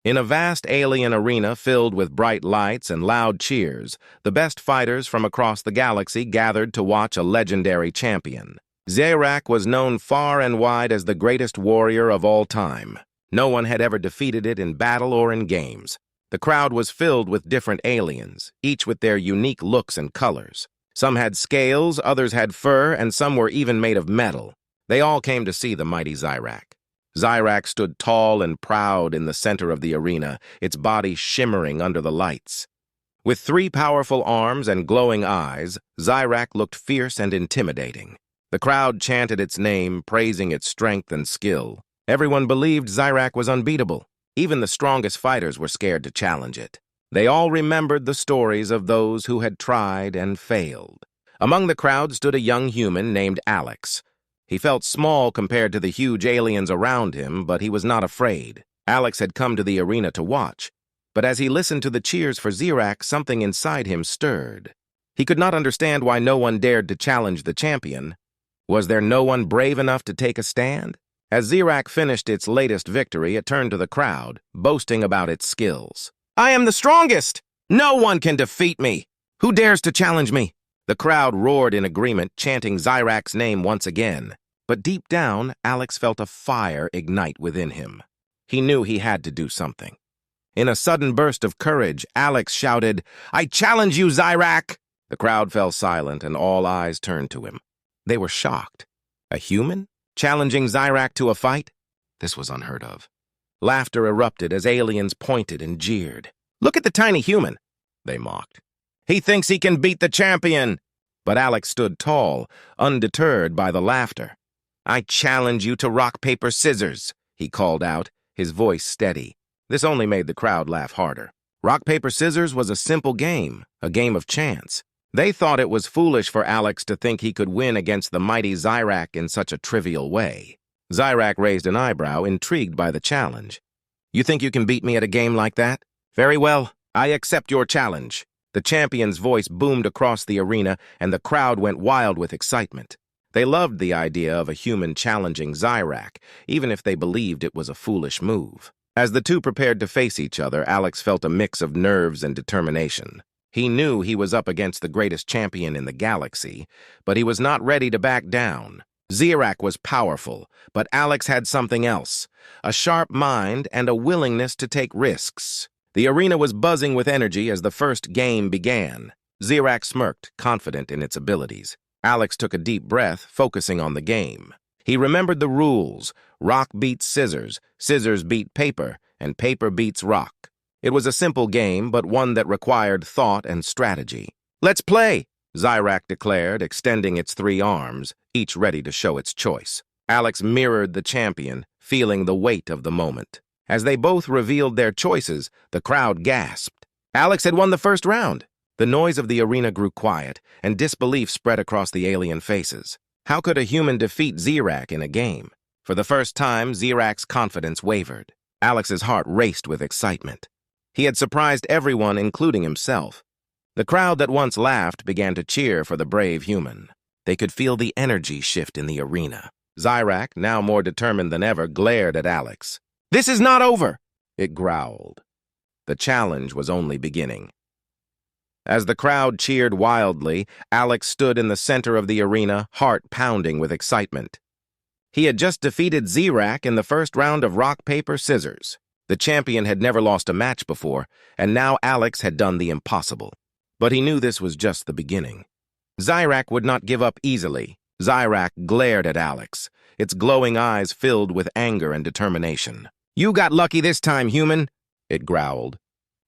In a vast alien arena filled with bright lights and loud cheers, the best fighters from across the galaxy gathered to watch a legendary champion. Zarak was known far and wide as the greatest warrior of all time. No one had ever defeated it in battle or in games. The crowd was filled with different aliens, each with their unique looks and colors. Some had scales, others had fur, and some were even made of metal. They all came to see the mighty Zarak. Zarak stood tall and proud in the center of the arena, its body shimmering under the lights. With 3 powerful arms and glowing eyes, Zarak looked fierce and intimidating. The crowd chanted its name, praising its strength and skill. Everyone believed Zarak was unbeatable. Even the strongest fighters were scared to challenge it. They all remembered the stories of those who had tried and failed. Among the crowd stood a young human named Alex. He felt small compared to the huge aliens around him, but he was not afraid. Alex had come to the arena to watch, but as he listened to the cheers for Zarak, something inside him stirred. He could not understand why no one dared to challenge the champion. Was there no one brave enough to take a stand? As Zarak finished its latest victory, it turned to the crowd, boasting about its skills. "I am the strongest! No one can defeat me! Who dares to challenge me?" The crowd roared in agreement, chanting Zarak's name once again. But deep down, Alex felt a fire ignite within him. He knew he had to do something. In a sudden burst of courage, Alex shouted, "I challenge you, Zarak!" The crowd fell silent, and all eyes turned to him. They were shocked. A human? Challenging Zarak to a fight? This was unheard of. Laughter erupted as aliens pointed and jeered. "Look at the tiny human," they mocked. "He thinks he can beat the champion!" But Alex stood tall, undeterred by the laughter. "I challenge you to rock, paper, scissors," he called out, his voice steady. This only made the crowd laugh harder. Rock, paper, scissors was a simple game, a game of chance. They thought it was foolish for Alex to think he could win against the mighty Zarak in such a trivial way. Zarak raised an eyebrow, intrigued by the challenge. "You think you can beat me at a game like that? Very well, I accept your challenge." The champion's voice boomed across the arena, and the crowd went wild with excitement. They loved the idea of a human challenging Zarak, even if they believed it was a foolish move. As the two prepared to face each other, Alex felt a mix of nerves and determination. He knew he was up against the greatest champion in the galaxy, but he was not ready to back down. Zarak was powerful, but Alex had something else, a sharp mind and a willingness to take risks. The arena was buzzing with energy as the first game began. Zarak smirked, confident in its abilities. Alex took a deep breath, focusing on the game. He remembered the rules. Rock beats scissors, scissors beat paper, and paper beats rock. It was a simple game, but one that required thought and strategy. "Let's play," Zarak declared, extending its 3 arms, each ready to show its choice. Alex mirrored the champion, feeling the weight of the moment. As they both revealed their choices, the crowd gasped. Alex had won the first round. The noise of the arena grew quiet, and disbelief spread across the alien faces. How could a human defeat Zarak in a game? For the first time, Zarak's confidence wavered. Alex's heart raced with excitement. He had surprised everyone, including himself. The crowd that once laughed began to cheer for the brave human. They could feel the energy shift in the arena. Zarak, now more determined than ever, glared at Alex. "This is not over," it growled. The challenge was only beginning. As the crowd cheered wildly, Alex stood in the center of the arena, heart pounding with excitement. He had just defeated Zarak in the first round of rock, paper, scissors. The champion had never lost a match before, and now Alex had done the impossible. But he knew this was just the beginning. Zarak would not give up easily. Zarak glared at Alex, its glowing eyes filled with anger and determination. "You got lucky this time, human," it growled.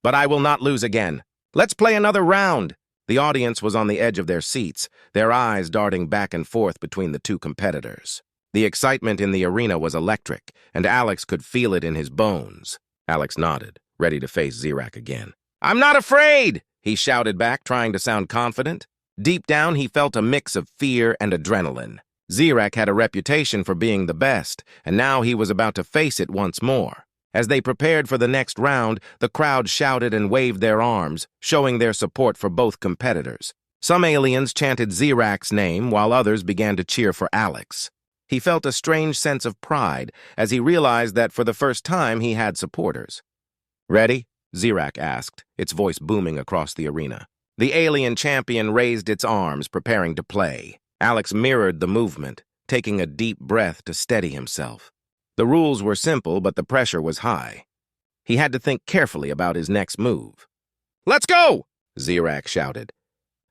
"But I will not lose again. Let's play another round." The audience was on the edge of their seats, their eyes darting back and forth between the two competitors. The excitement in the arena was electric, and Alex could feel it in his bones. Alex nodded, ready to face Zarak again. "I'm not afraid!" he shouted back, trying to sound confident. Deep down, he felt a mix of fear and adrenaline. Zarak had a reputation for being the best, and now he was about to face it once more. As they prepared for the next round, the crowd shouted and waved their arms, showing their support for both competitors. Some aliens chanted Zarak's name, while others began to cheer for Alex. He felt a strange sense of pride as he realized that for the first time he had supporters. Ready? Zirak asked, its voice booming across the arena. The alien champion raised its arms, preparing to play. Alex mirrored the movement, taking a deep breath to steady himself. The rules were simple, but the pressure was high. He had to think carefully about his next move. "Let's go!" Zirak shouted.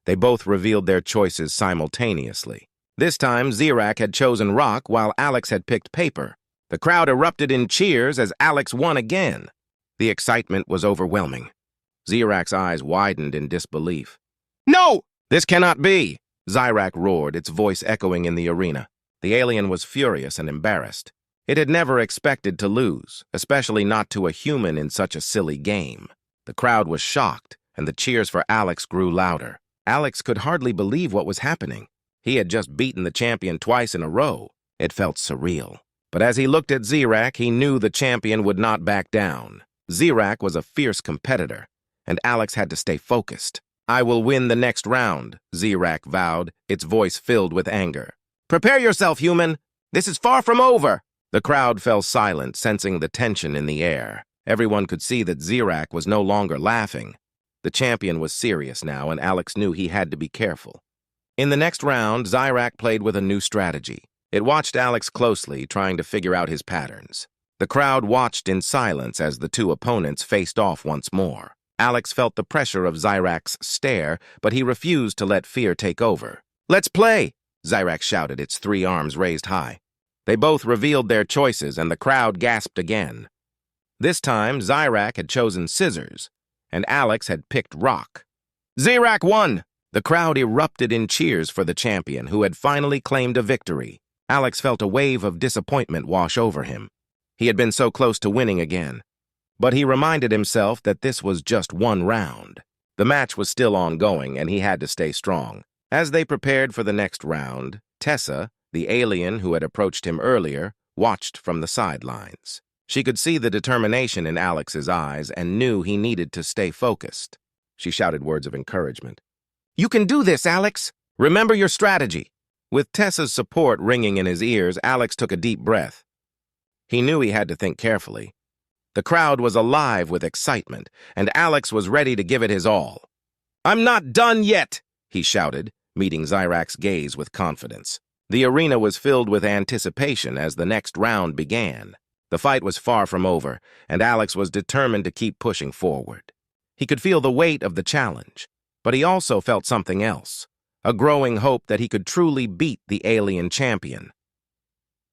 They both revealed their choices simultaneously. This time, Zirak had chosen rock while Alex had picked paper. The crowd erupted in cheers as Alex won again. The excitement was overwhelming. Zirak's eyes widened in disbelief. "No! This cannot be!" Zirak roared, its voice echoing in the arena. The alien was furious and embarrassed. It had never expected to lose, especially not to a human in such a silly game. The crowd was shocked, and the cheers for Alex grew louder. Alex could hardly believe what was happening. He had just beaten the champion twice in a row. It felt surreal. But as he looked at Zirak, he knew the champion would not back down. Zirak was a fierce competitor, and Alex had to stay focused. "I will win the next round," Zirak vowed, its voice filled with anger. "Prepare yourself, human! This is far from over!" The crowd fell silent, sensing the tension in the air. Everyone could see that Zirak was no longer laughing. The champion was serious now, and Alex knew he had to be careful. In the next round, Zirak played with a new strategy. It watched Alex closely, trying to figure out his patterns. The crowd watched in silence as the two opponents faced off once more. Alex felt the pressure of Zirak's stare, but he refused to let fear take over. "Let's play!" Zirak shouted, its three arms raised high. They both revealed their choices, and the crowd gasped again. This time, Zirak had chosen scissors, and Alex had picked rock. Zirak won! The crowd erupted in cheers for the champion, who had finally claimed a victory. Alex felt a wave of disappointment wash over him. He had been so close to winning again. But he reminded himself that this was just one round. The match was still ongoing, and he had to stay strong. As they prepared for the next round, Tessa, the alien who had approached him earlier, watched from the sidelines. She could see the determination in Alex's eyes and knew he needed to stay focused. She shouted words of encouragement. "You can do this, Alex! Remember your strategy!" With Tessa's support ringing in his ears, Alex took a deep breath. He knew he had to think carefully. The crowd was alive with excitement, and Alex was ready to give it his all. "I'm not done yet!" he shouted, meeting Zirak's gaze with confidence. The arena was filled with anticipation as the next round began. The fight was far from over, and Alex was determined to keep pushing forward. He could feel the weight of the challenge, but he also felt something else, a growing hope that he could truly beat the alien champion.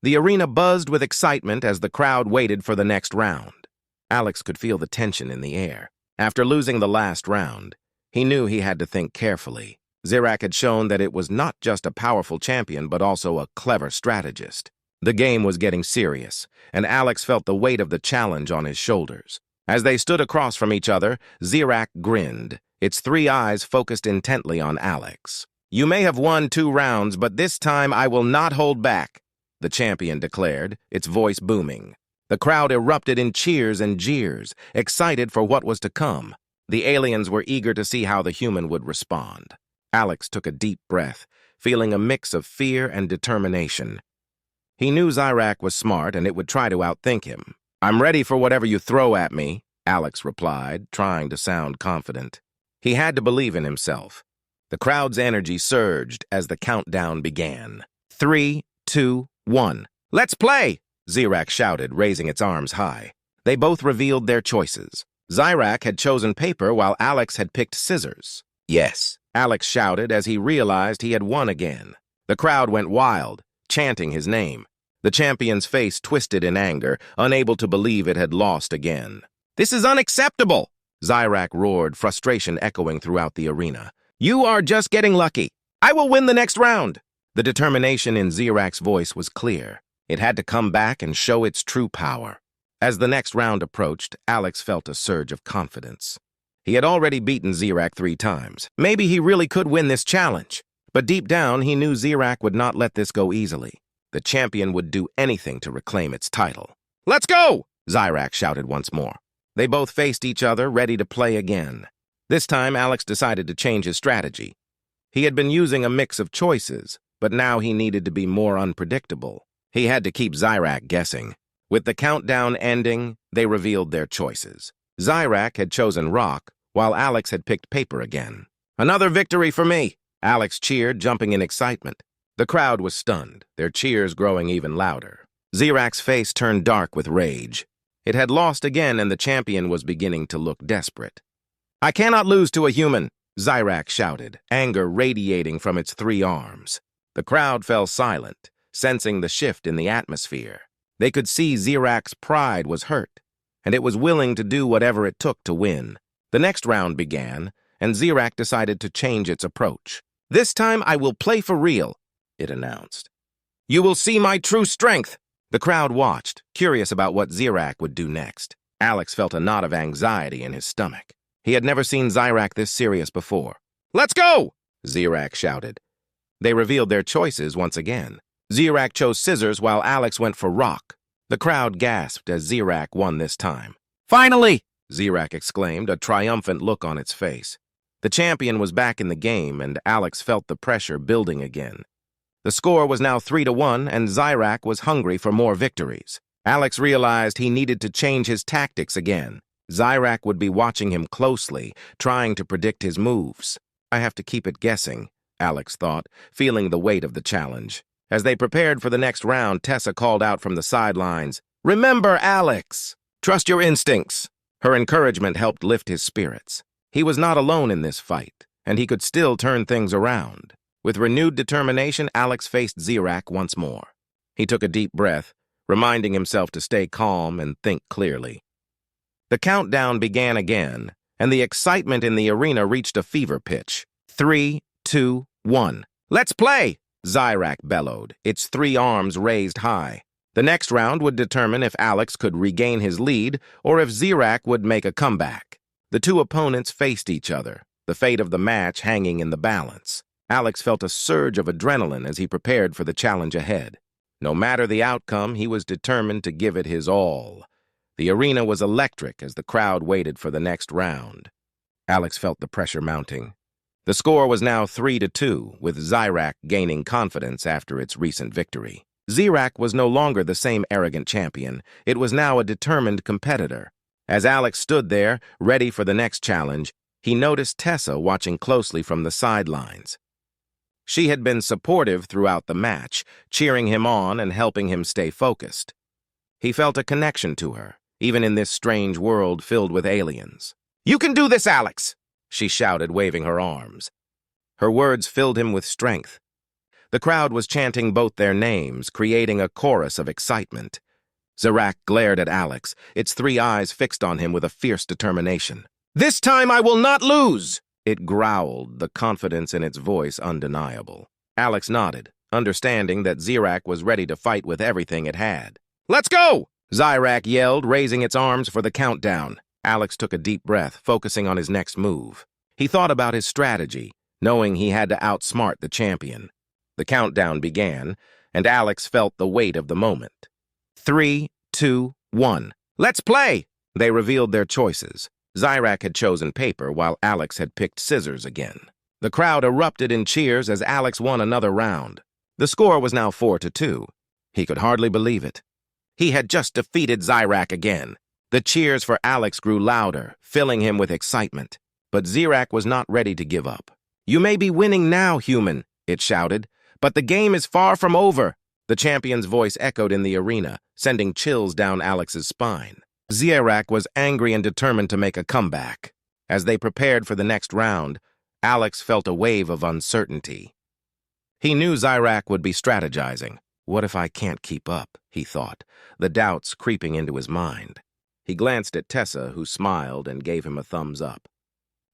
The arena buzzed with excitement as the crowd waited for the next round. Alex could feel the tension in the air. After losing the last round, he knew he had to think carefully. Zirak had shown that it was not just a powerful champion, but also a clever strategist. The game was getting serious, and Alex felt the weight of the challenge on his shoulders. As they stood across from each other, Zirak grinned, its three eyes focused intently on Alex. "You may have won 2 rounds, but this time I will not hold back," the champion declared, its voice booming. The crowd erupted in cheers and jeers, excited for what was to come. The aliens were eager to see how the human would respond. Alex took a deep breath, feeling a mix of fear and determination. He knew Zirak was smart and it would try to outthink him. "I'm ready for whatever you throw at me," Alex replied, trying to sound confident. He had to believe in himself. The crowd's energy surged as the countdown began. 3, 2, 1. "Let's play!" Zirak shouted, raising its arms high. They both revealed their choices. Zirak had chosen paper while Alex had picked scissors. "Yes," Alex shouted as he realized he had won again. The crowd went wild, chanting his name. The champion's face twisted in anger, unable to believe it had lost again. "This is unacceptable!" Zirak roared, frustration echoing throughout the arena. "You are just getting lucky. I will win the next round!" The determination in Zirak's voice was clear. It had to come back and show its true power. As the next round approached, Alex felt a surge of confidence. He had already beaten Zirak 3 times. Maybe he really could win this challenge. But deep down, he knew Zirak would not let this go easily. The champion would do anything to reclaim its title. "Let's go!" Zirak shouted once more. They both faced each other, ready to play again. This time, Alex decided to change his strategy. He had been using a mix of choices, but now he needed to be more unpredictable. He had to keep Zirak guessing. With the countdown ending, they revealed their choices. Zyrak had chosen rock, while Alex had picked paper again. "Another victory for me!" Alex cheered, jumping in excitement. The crowd was stunned, their cheers growing even louder. Zyrak's face turned dark with rage. It had lost again, and the champion was beginning to look desperate. "I cannot lose to a human!" Zyrak shouted, anger radiating from its 3 arms. The crowd fell silent, sensing the shift in the atmosphere. They could see Zyrak's pride was hurt, and it was willing to do whatever it took to win. The next round began, and Zyrak decided to change its approach. "This time I will play for real," it announced. "You will see my true strength." The crowd watched, curious about what Zyrak would do next. Alex felt a knot of anxiety in his stomach. He had never seen Zyrak this serious before. "Let's go!" Zyrak shouted. They revealed their choices once again. Zyrak chose scissors while Alex went for rock. The crowd gasped as Zyrak won this time. "Finally!" Zyrak exclaimed, a triumphant look on its face. The champion was back in the game, and Alex felt the pressure building again. The score was now 3-1, and Zyrak was hungry for more victories. Alex realized he needed to change his tactics again. Zyrak would be watching him closely, trying to predict his moves. "I have to keep it guessing," Alex thought, feeling the weight of the challenge. As they prepared for the next round, Tessa called out from the sidelines, "Remember, Alex! Trust your instincts!" Her encouragement helped lift his spirits. He was not alone in this fight, and he could still turn things around. With renewed determination, Alex faced Zyrak once more. He took a deep breath, reminding himself to stay calm and think clearly. The countdown began again, and the excitement in the arena reached a fever pitch. 3, 2, 1. "Let's play!" Zyrak bellowed, its 3 arms raised high. The next round would determine if Alex could regain his lead or if Zyrak would make a comeback. The 2 opponents faced each other, the fate of the match hanging in the balance. Alex felt a surge of adrenaline as he prepared for the challenge ahead. No matter the outcome, he was determined to give it his all. The arena was electric as the crowd waited for the next round. Alex felt the pressure mounting. The score was now 3-2, with Zyrak gaining confidence after its recent victory. Zyrak was no longer the same arrogant champion. It was now a determined competitor. As Alex stood there, ready for the next challenge, he noticed Tessa watching closely from the sidelines. She had been supportive throughout the match, cheering him on and helping him stay focused. He felt a connection to her, even in this strange world filled with aliens. "You can do this, Alex!" she shouted, waving her arms. Her words filled him with strength. The crowd was chanting both their names, creating a chorus of excitement. Zyrak glared at Alex, its 3 eyes fixed on him with a fierce determination. "This time I will not lose!" It growled, the confidence in its voice undeniable. Alex nodded, understanding that Zyrak was ready to fight with everything it had. "Let's go!" Zyrak yelled, raising its arms for the countdown. Alex took a deep breath, focusing on his next move. He thought about his strategy, knowing he had to outsmart the champion. The countdown began, and Alex felt the weight of the moment. 3, 2, 1. "Let's play!" They revealed their choices. Zyrak had chosen paper, while Alex had picked scissors again. The crowd erupted in cheers as Alex won another round. The score was now 4-2. He could hardly believe it. He had just defeated Zyrak again. The cheers for Alex grew louder, filling him with excitement. But Zyrak was not ready to give up. "You may be winning now, human," it shouted, "but the game is far from over." The champion's voice echoed in the arena, sending chills down Alex's spine. Zyrak was angry and determined to make a comeback. As they prepared for the next round, Alex felt a wave of uncertainty. He knew Zyrak would be strategizing. "What if I can't keep up?" he thought, the doubts creeping into his mind. He glanced at Tessa, who smiled and gave him a thumbs up.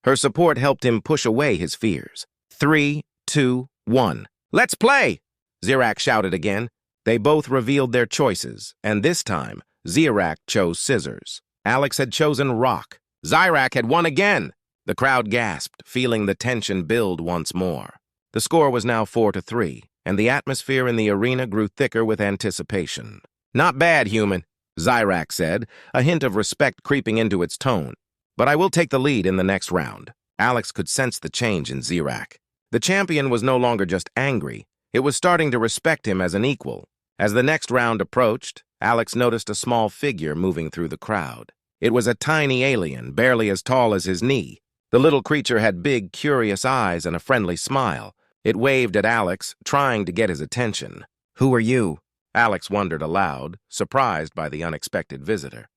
Her support helped him push away his fears. 3, 2, 1. "Let's play!" Zyrak shouted again. They both revealed their choices, and this time, Zyrak chose scissors. Alex had chosen rock. Zyrak had won again. The crowd gasped, feeling the tension build once more. The score was now 4-3, and the atmosphere in the arena grew thicker with anticipation. "Not bad, human," Zyrak said, a hint of respect creeping into its tone. "But I will take the lead in the next round." Alex could sense the change in Zyrak. The champion was no longer just angry. It was starting to respect him as an equal. As the next round approached, Alex noticed a small figure moving through the crowd. It was a tiny alien, barely as tall as his knee. The little creature had big, curious eyes and a friendly smile. It waved at Alex, trying to get his attention. "Who are you?" Alex wondered aloud, surprised by the unexpected visitor.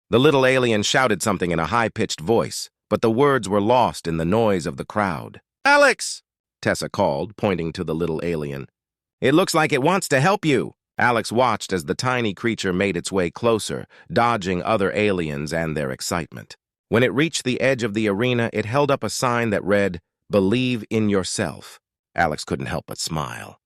The little alien shouted something in a high-pitched voice, but the words were lost in the noise of the crowd. "Alex!" Tessa called, pointing to the little alien. "It looks like it wants to help you." Alex watched as the tiny creature made its way closer, dodging other aliens and their excitement. When it reached the edge of the arena, it held up a sign that read, "Believe in yourself." Alex couldn't help but smile.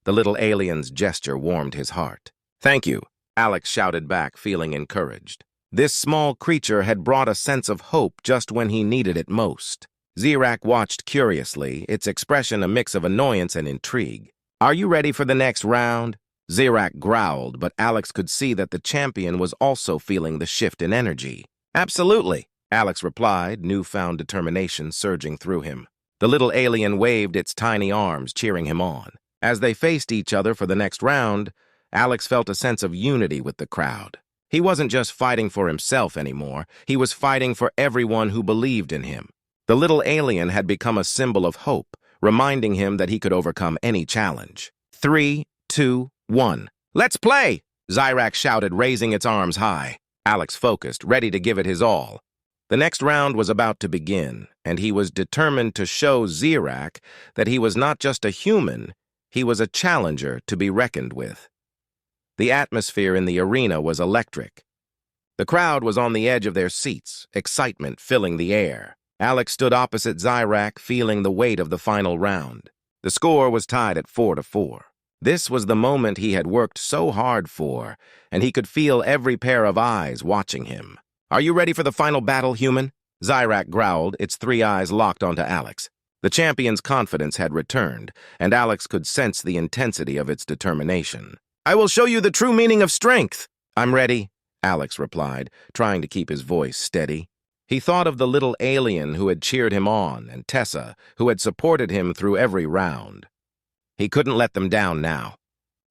The little alien's gesture warmed his heart. "Thank you," Alex shouted back, feeling encouraged. This small creature had brought a sense of hope just when he needed it most. Zirak watched curiously, its expression a mix of annoyance and intrigue. "Are you ready for the next round?" Zirak growled, but Alex could see that the champion was also feeling the shift in energy. "Absolutely," Alex replied, newfound determination surging through him. The little alien waved its tiny arms, cheering him on. As they faced each other for the next round, Alex felt a sense of unity with the crowd. He wasn't just fighting for himself anymore, he was fighting for everyone who believed in him. The little alien had become a symbol of hope, reminding him that he could overcome any challenge. 3, 2, 1. "Let's play!" Zirak shouted, raising its arms high. Alex focused, ready to give it his all. The next round was about to begin, and he was determined to show Zirak that he was not just a human, he was a challenger to be reckoned with. The atmosphere in the arena was electric. The crowd was on the edge of their seats, excitement filling the air. Alex stood opposite Zirak, feeling the weight of the final round. The score was tied at 4-4. This was the moment he had worked so hard for, and he could feel every pair of eyes watching him. "Are you ready for the final battle, human?" Zirak growled, its 3 eyes locked onto Alex. The champion's confidence had returned, and Alex could sense the intensity of its determination. "I will show you the true meaning of strength." "I'm ready," Alex replied, trying to keep his voice steady. He thought of the little alien who had cheered him on, and Tessa, who had supported him through every round. He couldn't let them down now.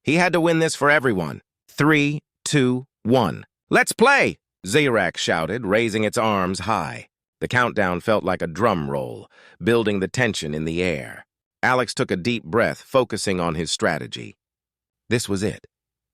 He had to win this for everyone. 3, 2, 1. "Let's play!" Zirak shouted, raising its arms high. The countdown felt like a drum roll, building the tension in the air. Alex took a deep breath, focusing on his strategy. This was it.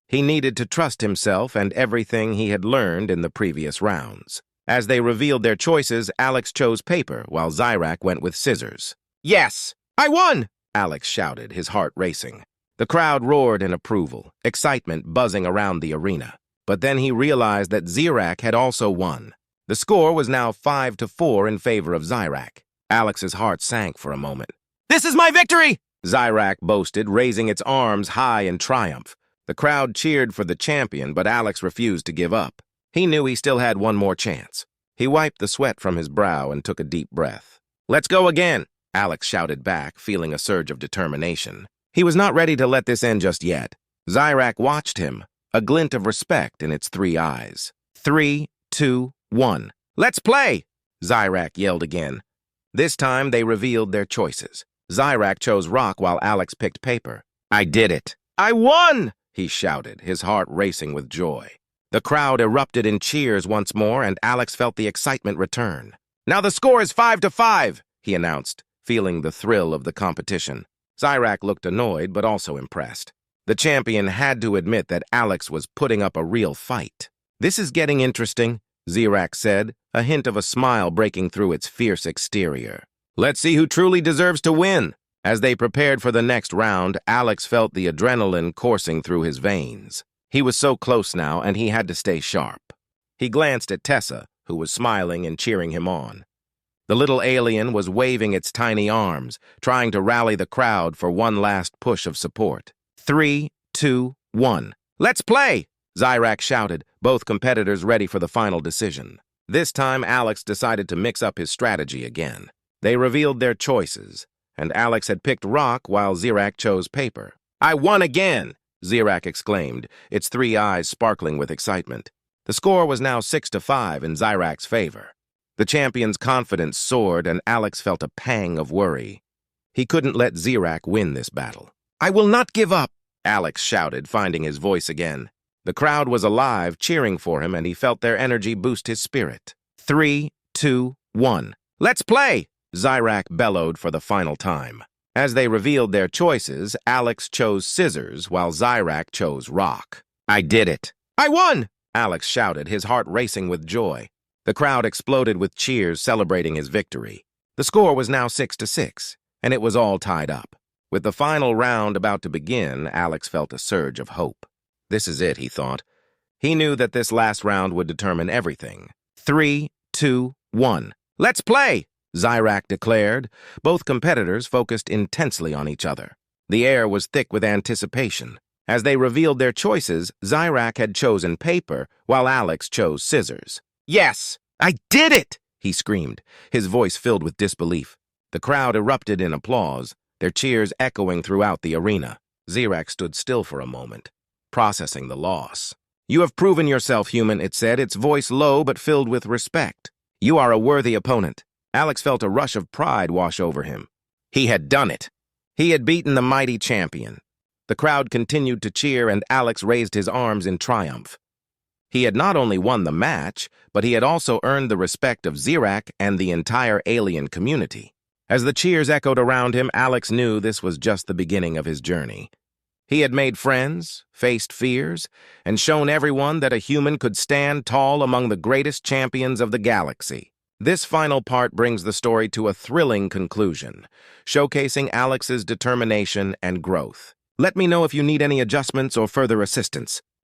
He needed to trust himself and everything he had learned in the previous rounds. As they revealed their choices, Alex chose paper, while Zirak went with scissors. "Yes! I won!" Alex shouted, his heart racing. The crowd roared in approval, excitement buzzing around the arena. But then he realized that Zirak had also won. The score was now 5-4 in favor of Zirak. Alex's heart sank for a moment. "This is my victory!" Zirak boasted, raising its arms high in triumph. The crowd cheered for the champion, but Alex refused to give up. He knew he still had one more chance. He wiped the sweat from his brow and took a deep breath. "Let's go again!" Alex shouted back, feeling a surge of determination. He was not ready to let this end just yet. Zirak watched him, a glint of respect in its 3 eyes. 3, 2, 1. "Let's play!" Zirak yelled again. This time they revealed their choices. Zirak chose rock while Alex picked paper. "I did it! I won!" he shouted, his heart racing with joy. The crowd erupted in cheers once more, and Alex felt the excitement return. "Now the score is 5-5, he announced, feeling the thrill of the competition. Zirak looked annoyed, but also impressed. The champion had to admit that Alex was putting up a real fight. "This is getting interesting," Zirak said, a hint of a smile breaking through its fierce exterior. "Let's see who truly deserves to win." As they prepared for the next round, Alex felt the adrenaline coursing through his veins. He was so close now, and he had to stay sharp. He glanced at Tessa, who was smiling and cheering him on. The little alien was waving its tiny arms, trying to rally the crowd for one last push of support. 3, 2, 1. "Let's play!" Zirak shouted, both competitors ready for the final decision. This time, Alex decided to mix up his strategy again. They revealed their choices, and Alex had picked rock while Zirak chose paper. "I won again!" Zirak exclaimed, its 3 eyes sparkling with excitement. The score was now 6-5 in Zirak's favor. The champion's confidence soared, and Alex felt a pang of worry. He couldn't let Zirak win this battle. "I will not give up!" Alex shouted, finding his voice again. The crowd was alive, cheering for him, and he felt their energy boost his spirit. 3, 2, 1. Let's play! Zyrak bellowed for the final time. As they revealed their choices, Alex chose scissors, while Zyrak chose rock. I did it! I won! Alex shouted, his heart racing with joy. The crowd exploded with cheers celebrating his victory. The score was now 6-6, and it was all tied up. With the final round about to begin, Alex felt a surge of hope. This is it, he thought. He knew that this last round would determine everything. 3, 2, 1. Let's play! Zyrak declared. Both competitors focused intensely on each other. The air was thick with anticipation. As they revealed their choices, Zyrak had chosen paper, while Alex chose scissors. Yes! I did it! He screamed, his voice filled with disbelief. The crowd erupted in applause, their cheers echoing throughout the arena. Zyrak stood still for a moment, processing the loss. You have proven yourself, human, it said, its voice low but filled with respect. You are a worthy opponent. Alex felt a rush of pride wash over him. He had done it. He had beaten the mighty champion. The crowd continued to cheer, and Alex raised his arms in triumph. He had not only won the match, but he had also earned the respect of Zyrak and the entire alien community. As the cheers echoed around him, Alex knew this was just the beginning of his journey. He had made friends, faced fears, and shown everyone that a human could stand tall among the greatest champions of the galaxy. This final part brings the story to a thrilling conclusion, showcasing Alex's determination and growth. Let me know if you need any adjustments or further assistance.